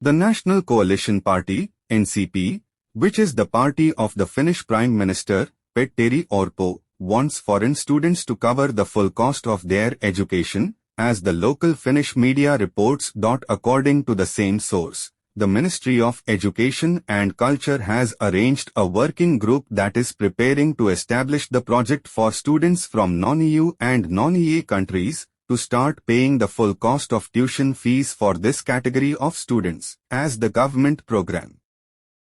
The National Coalition Party, NCP, which is the party of the Finnish Prime Minister, Petteri Orpo, wants foreign students to cover the full cost of their education, as the local Finnish media reports. According to the same source, the Ministry of Education and Culture has arranged a working group that is preparing to establish the project for students from non-EU and non-EEA countries to start paying the full cost of tuition fees for this category of students. As the government program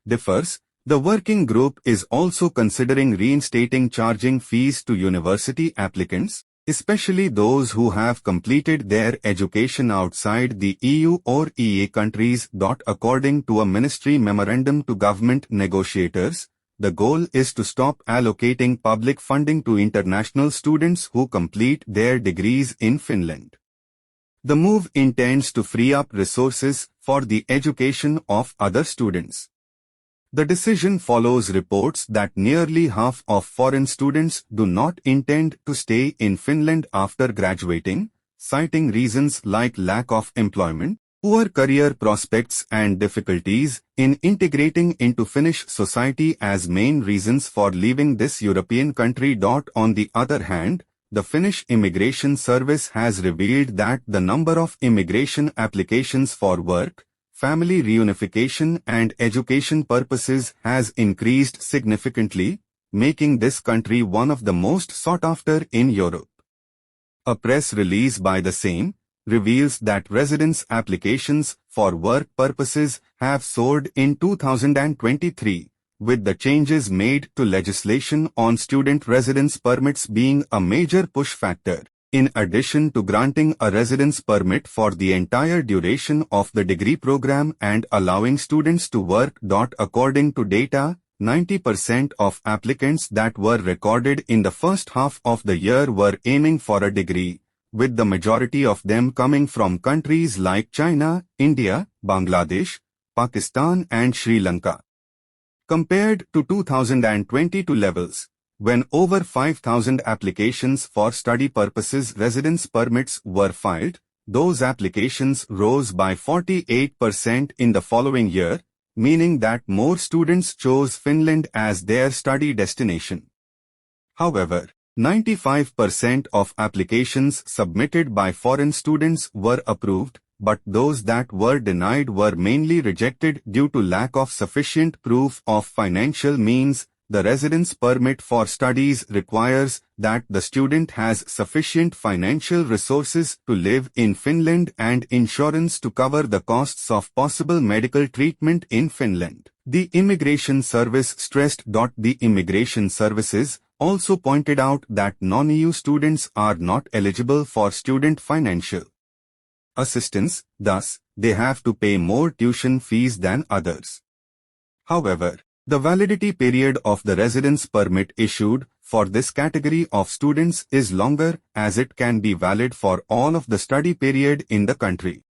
differs, the working group is also considering reinstating charging fees to university applicants, especially those who have completed their education outside the EU or EEA countries. According to a ministry memorandum to government negotiators, the goal is to stop allocating public funding to international students who complete their degrees in Finland. The move intends to free up resources for the education of other students. The decision follows reports that nearly half of foreign students do not intend to stay in Finland after graduating, citing reasons like lack of employment, poor career prospects and difficulties in integrating into Finnish society as main reasons for leaving this European country. On the other hand, the Finnish Immigration Service has revealed that the number of immigration applications for work, family reunification and education purposes has increased significantly, making this country one of the most sought after in Europe. A press release by the same reveals that residence applications for work purposes have soared in 2023, with the changes made to legislation on student residence permits being a major push factor. In addition to granting a residence permit for the entire duration of the degree program and allowing students to work. According to data, 90% of applicants that were recorded in the first half of the year were aiming for a degree, with the majority of them coming from countries like China, India, Bangladesh, Pakistan and Sri Lanka. Compared to 2022 levels, when over 5,000 applications for study purposes residence permits were filed, those applications rose by 48% in the following year, meaning that more students chose Finland as their study destination. However, 95% of applications submitted by foreign students were approved, but those that were denied were mainly rejected due to lack of sufficient proof of financial means. The residence permit for studies requires that the student has sufficient financial resources to live in Finland and insurance to cover the costs of possible medical treatment in Finland. The Immigration Service stressed. The Immigration Services also pointed out that non-EU students are not eligible for student financial assistance, thus, they have to pay more tuition fees than others. However, the validity period of the residence permit issued for this category of students is longer, as it can be valid for all of the study period in the country.